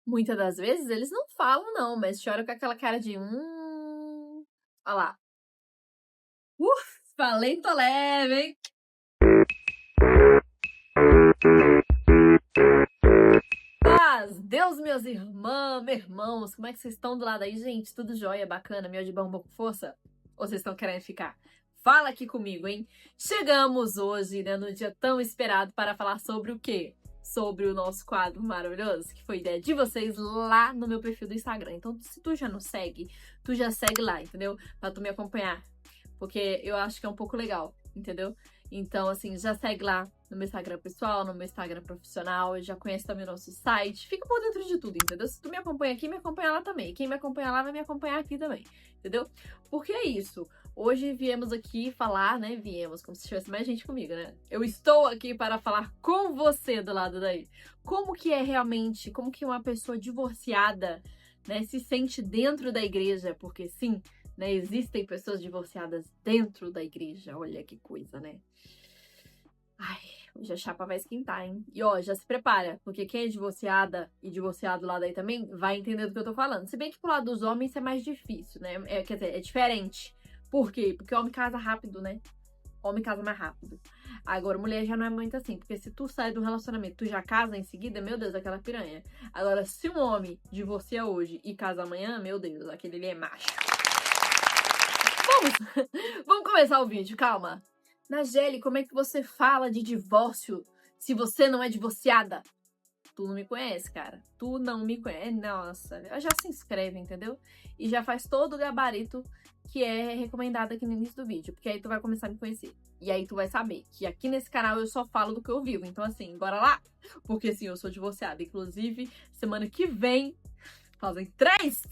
Muitas das vezes eles não falam não, mas choram com aquela cara de Olha lá. Falei tô leve, hein? Deus, meus irmãos, como é que vocês estão do lado aí, gente? Tudo jóia, bacana, meu de bom com força? Ou vocês estão querendo ficar? Fala aqui comigo, hein? Chegamos hoje, né, no dia tão esperado para falar sobre o quê? Sobre o nosso quadro maravilhoso, que foi ideia de vocês lá no meu perfil do Instagram. Então, se tu já não segue, tu já segue lá, entendeu? Pra tu me acompanhar. Porque eu acho que é um pouco legal, entendeu? Então, assim, já segue lá no meu Instagram pessoal, no meu Instagram profissional, já conhece também o nosso site, fica por dentro de tudo, entendeu? Se tu me acompanha aqui, me acompanha lá também. Quem me acompanha lá vai me acompanhar aqui também, entendeu? Porque é isso. Hoje viemos aqui falar, né? Viemos, como se tivesse mais gente comigo, né? Eu estou aqui para falar com você do lado daí. Como que é realmente, como que uma pessoa divorciada, né, se sente dentro da igreja, porque sim, né, existem pessoas divorciadas dentro da igreja, olha que coisa, né? Ai, hoje a chapa vai esquentar, hein? E ó, já se prepara, porque quem é divorciada e divorciado lá daí também vai entender do que eu tô falando. Se bem que pro lado dos homens isso é mais difícil, né? Quer dizer, é diferente. Por quê? Porque o homem casa rápido, né? Homem casa mais rápido. Agora, mulher já não é muito assim, porque se tu sai do relacionamento, tu já casa em seguida, meu Deus, aquela piranha. Agora, se um homem divorcia hoje e casa amanhã, meu Deus, aquele ali é macho. Vamos começar o vídeo, calma. Nageli, como é que você fala de divórcio se você não é divorciada? Tu não me conhece, cara. Tu não me conhece. Nossa, já se inscreve, entendeu? E já faz todo o gabarito que é recomendado aqui no início do vídeo, porque aí tu vai começar a me conhecer. E aí tu vai saber que aqui nesse canal eu só falo do que eu vivo. Então assim, bora lá? Porque sim, eu sou divorciada. Inclusive, semana que vem, fazem 3!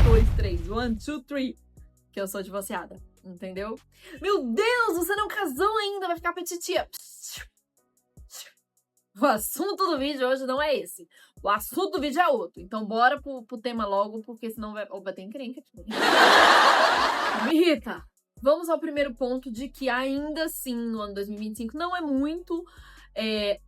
1, 2, 3. 1, 2, 3. Que eu sou divorciada, entendeu? Meu Deus, você não casou ainda, vai ficar petitia. O assunto do vídeo hoje não é esse. O assunto do vídeo é outro. Então bora pro tema logo, porque senão vai ter encrenca aqui. Me irrita. Vamos ao primeiro ponto de que ainda assim, no ano 2025, não é muito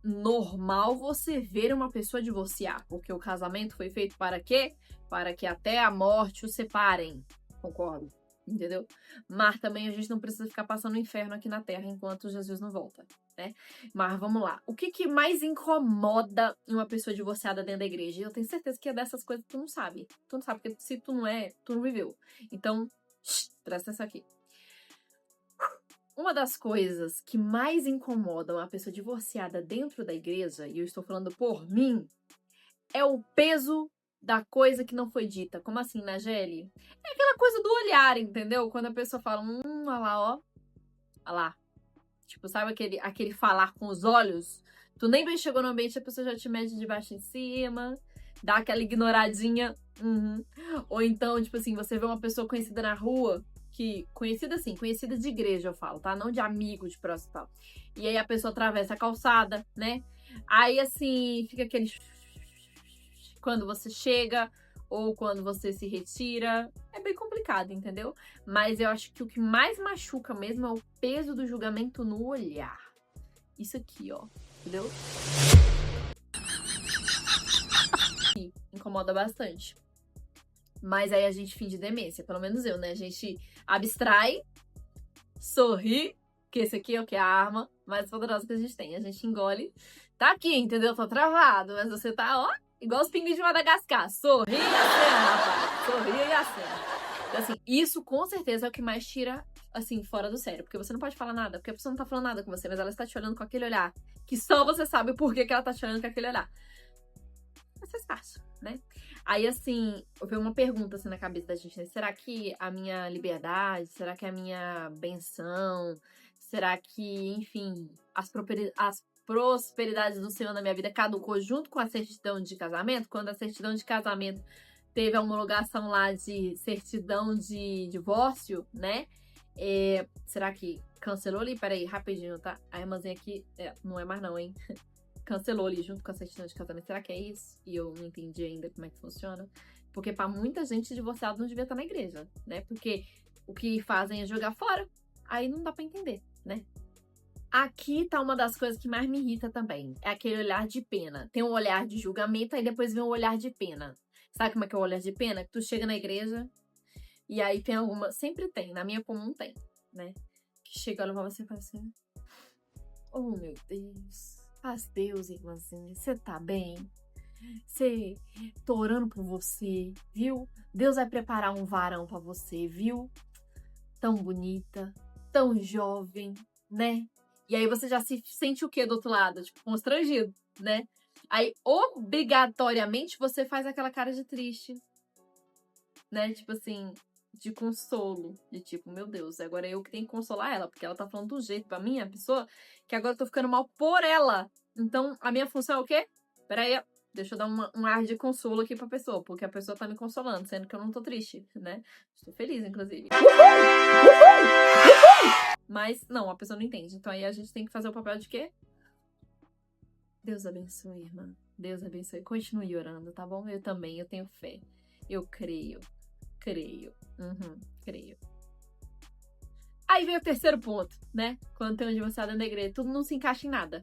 normal você ver uma pessoa divorciar. Porque o casamento foi feito para quê? Para que até a morte os separem. Concordo. Entendeu? Mas também a gente não precisa ficar passando o inferno aqui na Terra enquanto Jesus não volta, né? Mas vamos lá. O que mais incomoda uma pessoa divorciada dentro da igreja? Eu tenho certeza que é dessas coisas que tu não sabe. Tu não sabe, porque se tu não é, tu não viveu. Então, presta atenção aqui. Uma das coisas que mais incomodam uma pessoa divorciada dentro da igreja, e eu estou falando por mim, é o peso da coisa que não foi dita. Como assim, Nageli? É aquela coisa do olhar, entendeu? Quando a pessoa fala, olha lá, ó. Olha lá. Tipo, sabe aquele falar com os olhos? Tu nem bem chegou no ambiente, a pessoa já te mede de baixo em cima, dá aquela ignoradinha. Ou então, tipo assim, você vê uma pessoa conhecida na rua, conhecida assim, conhecida de igreja, eu falo, tá? Não de amigo, de próximo e tal. E aí a pessoa atravessa a calçada, né? Aí, assim, fica aquele quando você chega ou quando você se retira. É bem complicado, entendeu? Mas eu acho que o que mais machuca mesmo é o peso do julgamento no olhar. Isso aqui, ó. Entendeu? Incomoda bastante. Mas aí a gente finge demência, pelo menos eu, né? A gente abstrai, sorri, que esse aqui é o que? A arma mais poderosa que a gente tem. A gente engole. Tá aqui, entendeu? Tô travado, mas você tá, ó, igual os pinguins de Madagascar. Sorri e acena, rapaz. Sorri e acena. Então, assim, isso com certeza é o que mais tira, assim, fora do sério. Porque você não pode falar nada, porque a pessoa não tá falando nada com você, mas ela está te olhando com aquele olhar que só você sabe o porquê que ela tá te olhando com aquele olhar. Mas faz parte, né? Aí, assim, veio uma pergunta, assim, na cabeça da gente, né? Será que a minha liberdade, será que a minha benção, será que, enfim, as prosperidades do Senhor na minha vida caducou junto com a certidão de casamento? Quando a certidão de casamento teve a homologação lá de certidão de divórcio, né? Será que cancelou ali? Peraí, rapidinho, tá? A irmãzinha aqui, não é mais não, hein? Cancelou ali junto com a certidão de casamento. Será que é isso? E eu não entendi ainda como é que funciona. Porque pra muita gente, divorciado não devia estar na igreja, né? Porque o que fazem é jogar fora. Aí não dá pra entender, né? Aqui tá uma das coisas que mais me irrita também. É aquele olhar de pena. Tem um olhar de julgamento, aí depois vem um olhar de pena. Sabe como é que é o olhar de pena? Que tu chega na igreja e aí tem alguma... Sempre tem, na minha comum tem, né? Que chega, olha pra você e fala assim... Oh, meu Deus. Paz Deus, irmãzinha. Você tá bem? Tô orando por você, viu? Deus vai preparar um varão pra você, viu? Tão bonita, tão jovem, né? E aí você já se sente o quê do outro lado? Tipo, constrangido, né? Aí, obrigatoriamente, você faz aquela cara de triste, né? Tipo assim, de consolo. De tipo, meu Deus, agora é eu que tenho que consolar ela, porque ela tá falando do jeito pra mim, a pessoa, que agora eu tô ficando mal por ela. Então, a minha função é o quê? Peraí, deixa eu dar um ar de consolo aqui pra pessoa, porque a pessoa tá me consolando, sendo que eu não tô triste, né? Estou feliz, inclusive. Mas, não, a pessoa não entende. Então aí a gente tem que fazer o papel de quê? Deus abençoe, irmã. Deus abençoe. Continue orando, tá bom? Eu também, eu tenho fé. Eu creio. Creio. Creio. Aí vem o terceiro ponto, né? Quando tem um divorciado dentro da igreja, tudo não se encaixa em nada.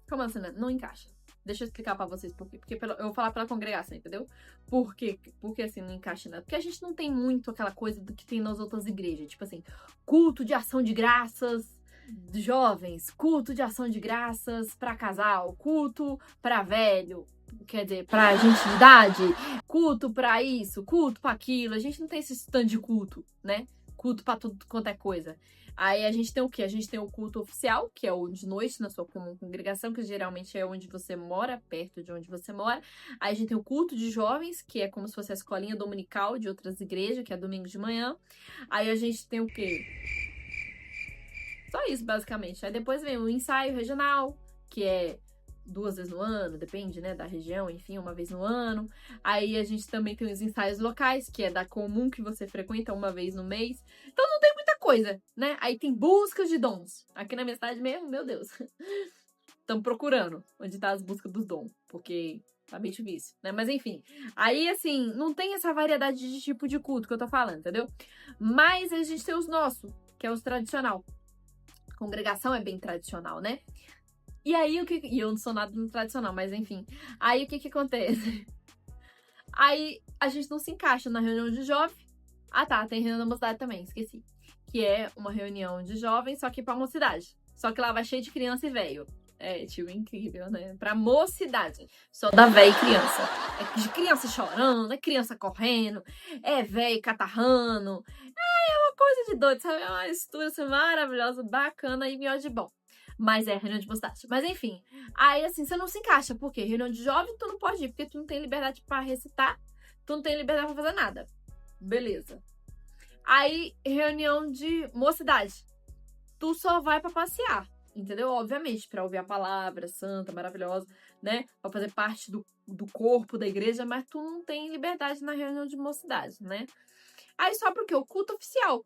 Como assim, né? Não encaixa. Deixa eu explicar pra vocês por quê. Porque eu vou falar pela congregação, entendeu? Por quê? Porque assim, não encaixa em nada. Porque a gente não tem muito aquela coisa do que tem nas outras igrejas. Tipo assim, culto de ação de graças de jovens, culto de ação de graças pra casal, culto pra velho, quer dizer, pra gente de idade, culto pra isso, culto pra aquilo. A gente não tem esse stand de culto, né? Culto pra tudo quanto é coisa. Aí a gente tem o quê? A gente tem o culto oficial, que é o de noite na sua comum congregação, que geralmente é onde você mora, perto de onde você mora. Aí a gente tem o culto de jovens, que é como se fosse a escolinha dominical de outras igrejas, que é domingo de manhã. Aí a gente tem o quê? Só isso, basicamente. Aí depois vem o ensaio regional, que é 2 vezes no ano, depende, né, da região, enfim, 1 vez no ano. Aí a gente também tem os ensaios locais, que é da comum que você frequenta 1 vez no mês. Então não tem muita coisa, né? Aí tem buscas de dons. Aqui na minha cidade mesmo, meu Deus. Estamos procurando onde tá as buscas dos dons, porque tá bem difícil, né? Mas enfim, aí assim, não tem essa variedade de tipo de culto que eu tô falando, entendeu? Mas a gente tem os nossos, que é os tradicional. Congregação é bem tradicional, né? E aí, e eu não sou nada no tradicional, mas enfim. Aí, o que acontece? Aí, a gente não se encaixa na reunião de jovem. Ah, tá, tem reunião da mocidade também, esqueci. Que é uma reunião de jovens, só que pra mocidade. Só que lá vai cheio de criança e velho. É, tio, incrível, né? Pra mocidade. Só da véia e criança. É de criança chorando, é criança correndo, é velho catarrando. É uma coisa de doido, sabe? É uma mistura assim, maravilhosa, bacana e melhor de bom. Mas é reunião de mocidade. Mas enfim, aí assim, você não se encaixa. Por quê? Reunião de jovem, tu não pode ir, porque tu não tem liberdade pra recitar, tu não tem liberdade pra fazer nada. Beleza. Aí, reunião de mocidade. Tu só vai pra passear, entendeu? Obviamente, pra ouvir a palavra santa, maravilhosa, né? Pra fazer parte do corpo da igreja, mas tu não tem liberdade na reunião de mocidade, né? Aí só porque o culto oficial.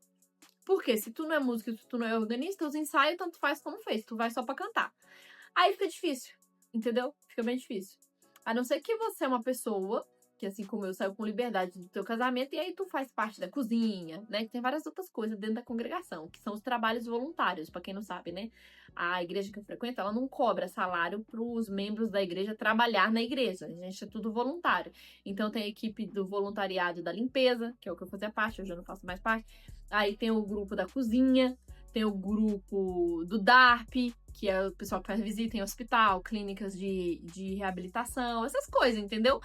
Porque se tu não é músico, se tu não é organista, os ensaios tanto faz como fez. Tu vai só pra cantar. Aí fica difícil, entendeu? Fica bem difícil. A não ser que você é uma pessoa que, assim como eu, saiu com liberdade do teu casamento, e aí tu faz parte da cozinha, né? Que tem várias outras coisas dentro da congregação, que são os trabalhos voluntários, pra quem não sabe, né? A igreja que eu frequento, ela não cobra salário pros membros da igreja trabalhar na igreja. A gente é tudo voluntário. Então tem a equipe do voluntariado da limpeza, que é o que eu fazia parte, hoje eu não faço mais parte. Aí tem o grupo da cozinha, tem o grupo do DARP, que é o pessoal que faz visita em hospital, clínicas de reabilitação, essas coisas, entendeu?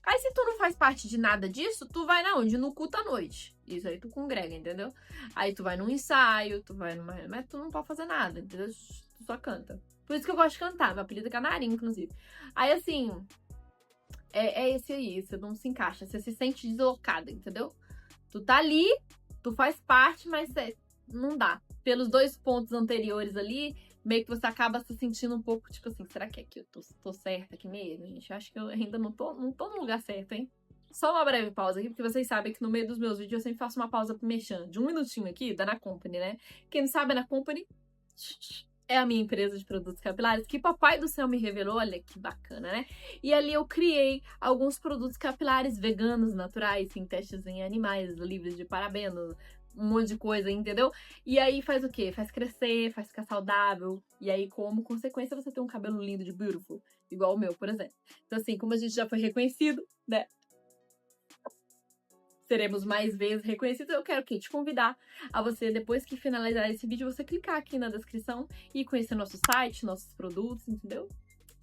Aí se tu não faz parte de nada disso, tu vai na onde? No culto à noite. Isso aí tu congrega, entendeu? Aí tu vai num ensaio, tu vai numa... Mas tu não pode fazer nada, entendeu? Tu só canta. Por isso que eu gosto de cantar, meu apelido é Canarinho, inclusive. Aí assim, é esse aí, você não se encaixa, você se sente deslocada, entendeu? Tu tá ali, tu faz parte, mas não dá. Pelos 2 pontos anteriores ali, meio que você acaba se sentindo um pouco, tipo assim, será que eu tô certa aqui mesmo, gente? Eu acho que eu ainda não tô no lugar certo, hein? Só uma breve pausa aqui, porque vocês sabem que no meio dos meus vídeos eu sempre faço uma pausa pro merchan, de 1 minutinho aqui, da Na Company, né? Quem não sabe, a Na Company é a minha empresa de produtos capilares, que papai do céu me revelou, olha que bacana, né? E ali eu criei alguns produtos capilares veganos, naturais, sem testes em animais, livres de parabeno, um monte de coisa, entendeu? E aí faz o quê? Faz crescer, faz ficar saudável. E aí, como consequência, você tem um cabelo lindo de beautiful, igual o meu, por exemplo. Então, assim, como a gente já foi reconhecido, né? Seremos mais vezes reconhecidos. Eu quero aqui te convidar a você, depois que finalizar esse vídeo, você clicar aqui na descrição e conhecer nosso site, nossos produtos, entendeu?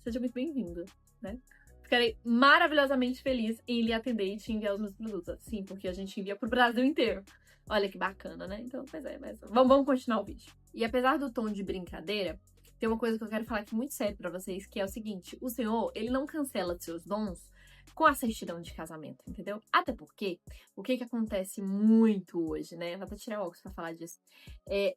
Seja muito bem-vindo, né? Ficarei maravilhosamente feliz em lhe atender e te enviar os meus produtos. Sim, porque a gente envia pro Brasil inteiro. Olha que bacana, né? Então, pois é, mas vamos continuar o vídeo. E apesar do tom de brincadeira, tem uma coisa que eu quero falar aqui muito sério pra vocês, que é o seguinte: o Senhor, ele não cancela seus dons com a certidão de casamento, entendeu? Até porque, o que acontece muito hoje, né? Vou até tirar o óculos pra falar disso.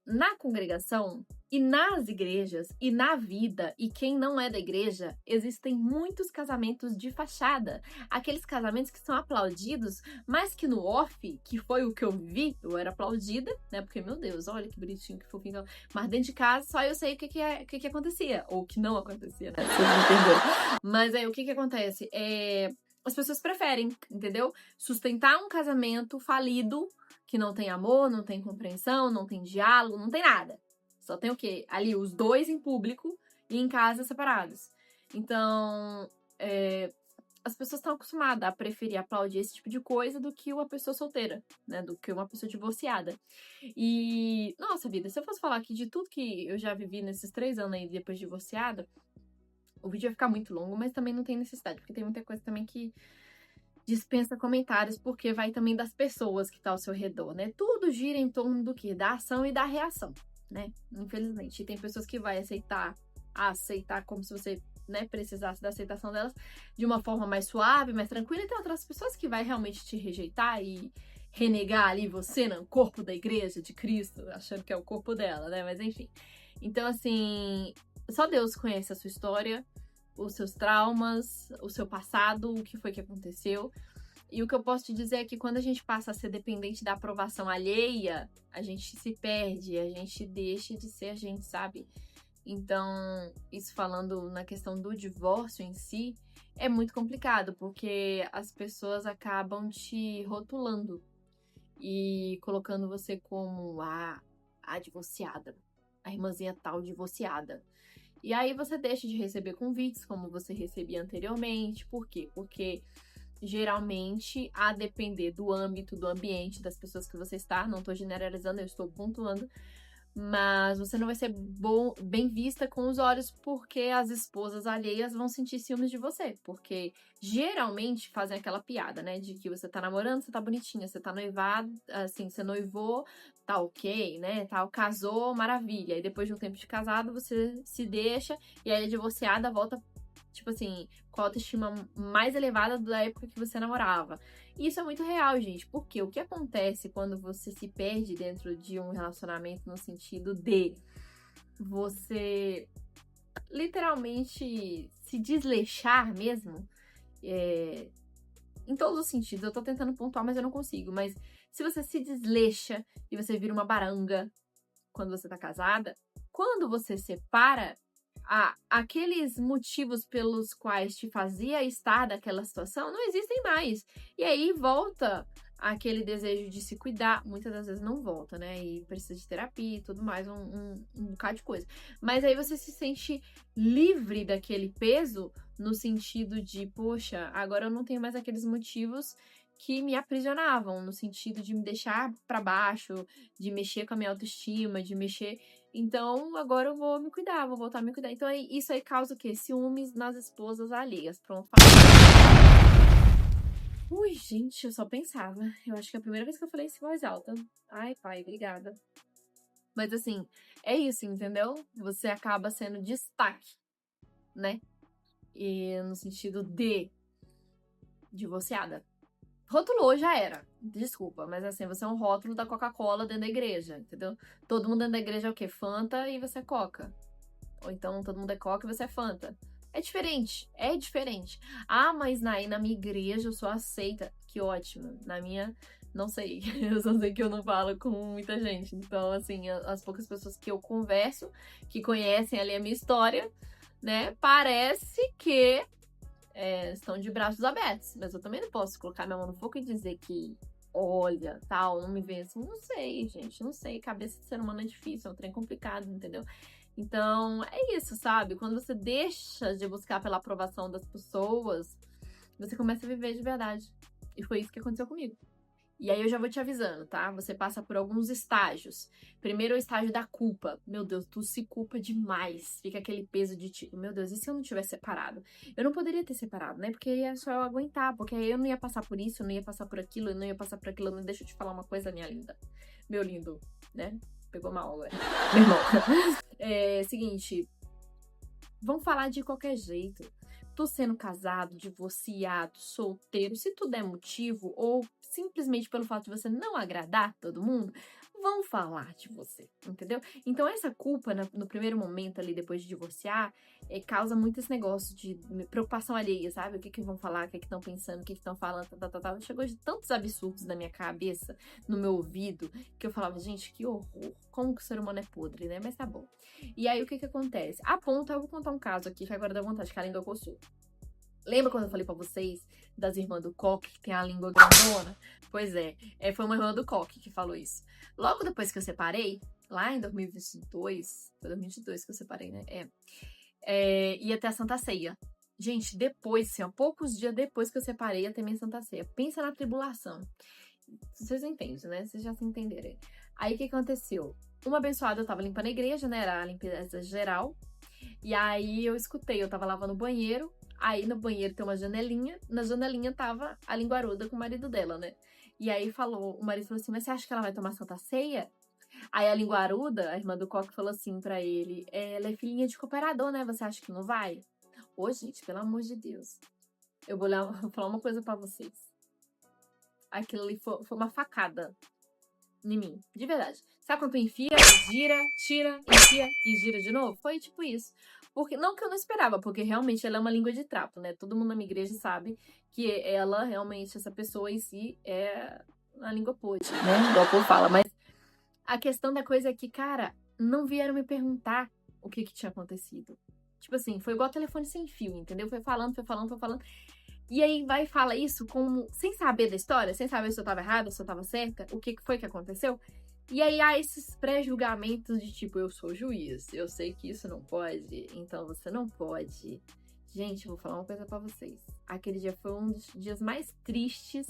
Na congregação e nas igrejas e na vida, e quem não é da igreja, existem muitos casamentos de fachada. Aqueles casamentos que são aplaudidos, mas que no off, que foi o que eu vi, eu era aplaudida, né? Porque, meu Deus, olha que bonitinho, que fofinho. Mas dentro de casa, só eu sei o que acontecia. Ou o que não acontecia, né? Vocês entenderam. Mas aí, o que acontece? As pessoas preferem, entendeu? Sustentar um casamento falido, que não tem amor, não tem compreensão, não tem diálogo, não tem nada. Só tem o quê? Ali, os dois em público e em casa separados. Então, as pessoas estão acostumadas a preferir aplaudir esse tipo de coisa do que uma pessoa solteira, né? Do que uma pessoa divorciada. E, nossa vida, se eu fosse falar aqui de tudo que eu já vivi nesses 3 anos aí depois de divorciada, o vídeo vai ficar muito longo, mas também não tem necessidade, porque tem muita coisa também que dispensa comentários, porque vai também das pessoas que tá ao seu redor, né? Tudo gira em torno do quê? Da ação e da reação, né? Infelizmente. E tem pessoas que vai aceitar como se você, né, precisasse da aceitação delas de uma forma mais suave, mais tranquila, e tem outras pessoas que vai realmente te rejeitar e renegar ali você no corpo da igreja de Cristo, achando que é o corpo dela, né? Mas enfim. Então, assim, só Deus conhece a sua história, os seus traumas, o seu passado, o que foi que aconteceu. E o que eu posso te dizer é que quando a gente passa a ser dependente da aprovação alheia, a gente se perde, a gente deixa de ser a gente, sabe? Então, isso falando na questão do divórcio em si, é muito complicado, porque as pessoas acabam te rotulando e colocando você como a divorciada, a irmãzinha tal divorciada. E aí você deixa de receber convites como você recebia anteriormente. Por quê? Porque geralmente, a depender do âmbito, do ambiente, das pessoas que você está, não estou generalizando, eu estou pontuando, mas você não vai ser bem vista com os olhos, porque as esposas alheias vão sentir ciúmes de você, porque geralmente fazem aquela piada, né, de que você tá namorando, você tá bonitinha, você tá noivado, assim, você noivou, tá ok, né, tal, casou, maravilha, e depois de um tempo de casado, você se deixa, e aí a divorciada volta, tipo assim, com a autoestima mais elevada da época que você namorava. E isso é muito real, gente, porque o que acontece quando você se perde dentro de um relacionamento no sentido de você literalmente se desleixar mesmo, em todos os sentidos. Eu tô tentando pontuar, mas eu não consigo. Mas se você se desleixa e você vira uma baranga quando você tá casada, quando você separa, aqueles motivos pelos quais te fazia estar naquela situação não existem mais. E aí volta aquele desejo de se cuidar. Muitas das vezes não volta, né? E precisa de terapia e tudo mais, um bocado de coisa. Mas aí você se sente livre daquele peso no sentido de, poxa, agora eu não tenho mais aqueles motivos que me aprisionavam, no sentido de me deixar pra baixo, de mexer com a minha autoestima, de mexer... Então, agora eu vou me cuidar, vou voltar a me cuidar. Então, isso aí causa o quê? Ciúmes nas esposas alheias. Pronto. Ui, gente, eu só pensava. Eu acho que é a primeira vez que eu falei isso em voz alta. Ai, pai, obrigada. Mas, assim, é isso, entendeu? Você acaba sendo destaque, né? E no sentido de divorciada. Rotulou, já era. Desculpa, mas assim, você é um rótulo da Coca-Cola dentro da igreja, entendeu? Todo mundo dentro da igreja é o quê? Fanta e você é Coca. Ou então todo mundo é Coca e você é Fanta. É diferente, é diferente. Ah, mas na minha igreja eu sou aceita. Que ótimo. Na minha, não sei. Eu só sei que eu não falo com muita gente. Então, assim, as poucas pessoas que eu converso, que conhecem ali a minha história, né? Parece que estão de braços abertos. Mas eu também não posso colocar minha mão no fogo e dizer que olha, tal, não me vê assim. Não sei, gente, não sei. Cabeça de ser humano é difícil, é um trem complicado, entendeu? Então, é isso, sabe? Quando você deixa de buscar pela aprovação das pessoas, você começa a viver de verdade. E foi isso que aconteceu comigo. E aí eu já vou te avisando, tá? Você passa por alguns estágios. Primeiro é o estágio da culpa. Meu Deus, tu se culpa demais. Fica aquele peso de tipo, meu Deus, e se eu não tivesse separado? Eu não poderia ter separado, né? Porque é só eu aguentar, porque aí eu não ia passar por isso, eu não ia passar por aquilo, eu não ia passar por aquilo. Não deixa eu te falar uma coisa, minha linda. Meu lindo, né? Pegou mal agora. Meu irmão. É seguinte, vamos falar de qualquer jeito. Tô sendo casado, divorciado, solteiro, se tudo é motivo ou simplesmente pelo fato de você não agradar todo mundo, vão falar de você, entendeu? Então essa culpa no primeiro momento ali depois de divorciar causa muito esse negócio de preocupação alheia, sabe? O que que vão falar, o que que estão pensando, o que que estão falando, tal. Chegou de tantos absurdos na minha cabeça, no meu ouvido, que eu falava, gente, que horror, como que o ser humano é podre, né? Mas tá bom. E aí, o que que acontece? A ponta, eu vou contar um caso aqui que agora dá vontade, que a língua coçou. Lembra quando eu falei pra vocês das irmãs do Coque, que tem a língua grandona? Pois é, foi uma irmã do Coque que falou isso. Logo depois que eu separei, lá em 2022, foi 2022 que eu separei, né? Ia ter a Santa Ceia. Gente, depois, assim, ó, poucos dias depois que eu separei, ia ter minha Santa Ceia. Pensa na tribulação. Vocês entendem, né? Vocês já se entenderam. Aí, o que aconteceu? Uma abençoada, eu tava limpando a igreja, né? Era a limpeza geral. E aí, eu escutei, eu tava lavando o banheiro. Aí, no banheiro tem uma janelinha. Na janelinha tava a linguaruda com o marido dela, né? E aí, o marido falou assim, mas você acha que ela vai tomar Santa Ceia? Aí, a linguaruda, a irmã do Coque, falou assim pra ele, ela é filhinha de cooperador, né? Você acha que não vai? Ô, gente, pelo amor de Deus. Eu vou falar uma coisa pra vocês. Aquilo ali foi uma facada em mim, de verdade. Sabe quando tu enfia, gira, tira, enfia e gira de novo? Foi tipo isso. Porque, não que eu não esperava, porque realmente ela é uma língua de trapo, né? Todo mundo na minha igreja sabe que ela, realmente, essa pessoa em si é a língua podre, né? Igual o povo fala. Mas a questão da coisa é que, cara, não vieram me perguntar o que tinha acontecido. Tipo assim, foi igual telefone sem fio, entendeu? Foi falando. E aí vai e fala isso como sem saber da história, sem saber se eu tava errada, se eu tava certa, o que foi que aconteceu. E aí há esses pré-julgamentos de tipo, eu sou juiz, eu sei que isso não pode, então você não pode. Gente, eu vou falar uma coisa pra vocês. Aquele dia foi um dos dias mais tristes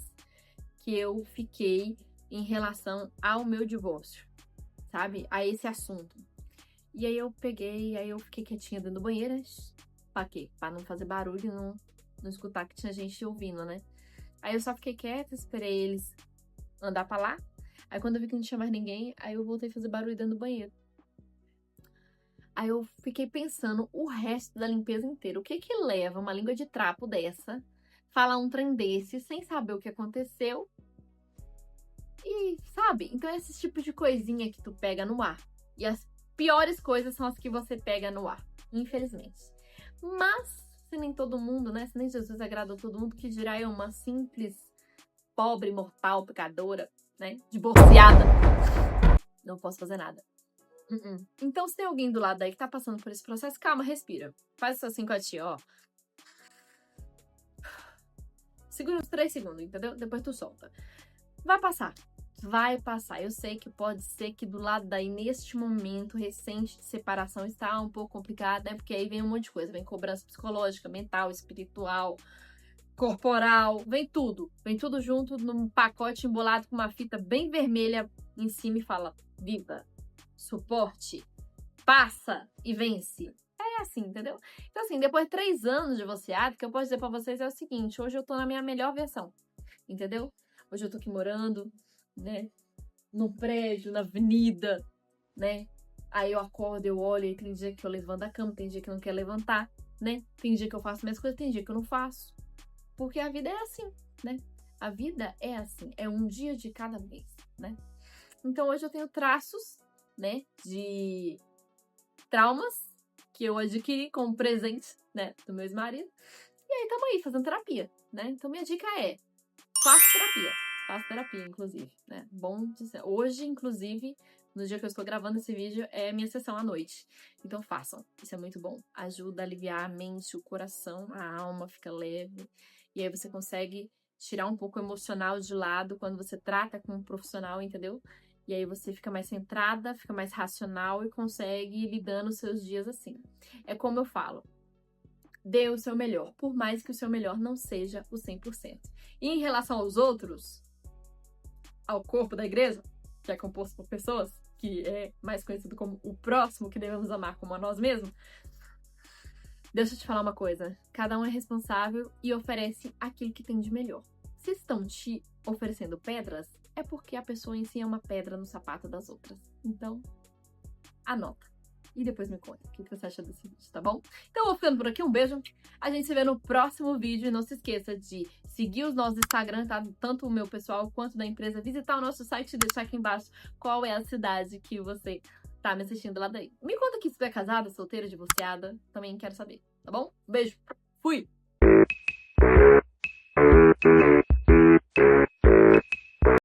que eu fiquei em relação ao meu divórcio, sabe? A esse assunto. E aí eu peguei, aí eu fiquei quietinha dentro do banheiro. Pra quê? Pra não fazer barulho, não escutar que tinha gente ouvindo, né? Aí eu só fiquei quieta, esperei eles andar pra lá. Aí quando eu vi que não tinha mais ninguém, aí eu voltei a fazer barulho dentro do banheiro. Aí eu fiquei pensando o resto da limpeza inteira. O que que leva uma língua de trapo dessa, falar um trem desse, sem saber o que aconteceu? E, sabe? Então esse tipo de coisinha que tu pega no ar. E as piores coisas são as que você pega no ar, infelizmente. Mas se nem todo mundo, né? Se nem Jesus agradou todo mundo, que dirá eu, uma simples, pobre, mortal, pecadora, né? Divorciada. Não posso fazer nada. Então, se tem alguém do lado aí que tá passando por esse processo, calma, respira. Faz essa simpatia, ó. Segura uns 3 segundos, entendeu? Depois tu solta. Vai passar. Vai passar. Eu sei que pode ser que do lado daí, neste momento recente de separação, está um pouco complicado, né? Porque aí vem um monte de coisa. Vem cobrança psicológica, mental, espiritual, corporal. Vem tudo. Vem tudo junto num pacote embolado com uma fita bem vermelha em cima e fala, viva, suporte, passa e vence. É assim, entendeu? Então assim, depois de 3 anos de divorciado, o que eu posso dizer pra vocês é o seguinte, hoje eu tô na minha melhor versão, entendeu? Hoje eu tô aqui morando, né, no prédio, na avenida, né? Aí eu acordo, eu olho, e tem dia que eu levanto da cama, tem dia que eu não quero levantar, né? Tem dia que eu faço minhas coisas, tem dia que eu não faço. Porque a vida é assim, né? A vida é assim, é um dia de cada vez, né? Então hoje eu tenho traços, né, de traumas que eu adquiri como presente, né, do meu ex-marido. E aí tamo aí fazendo terapia, né? Então minha dica é, faço terapia, inclusive, né? Bom dizer. Hoje, inclusive, no dia que eu estou gravando esse vídeo, é minha sessão à noite. Então façam, isso é muito bom. Ajuda a aliviar a mente, o coração, a alma fica leve. E aí você consegue tirar um pouco o emocional de lado quando você trata com um profissional, entendeu? E aí você fica mais centrada, fica mais racional e consegue ir lidando os seus dias assim. É como eu falo, dê o seu melhor, por mais que o seu melhor não seja o 100%. E em relação aos outros, ao corpo da igreja, que é composto por pessoas, que é mais conhecido como o próximo, que devemos amar como a nós mesmos, deixa eu te falar uma coisa. Cada um é responsável e oferece aquilo que tem de melhor. Se estão te oferecendo pedras, é porque a pessoa em si é uma pedra no sapato das outras. Então, anota. E depois me conta o que você acha desse vídeo, tá bom? Então eu vou ficando por aqui, um beijo. A gente se vê no próximo vídeo. E não se esqueça de seguir os nossos Instagram, tá? Tanto o meu pessoal quanto da empresa. Visitar o nosso site e deixar aqui embaixo qual é a cidade que você tá me assistindo lá daí. Me conta aqui se tu é casada, solteira, divorciada. Também quero saber, tá bom? Beijo. Fui!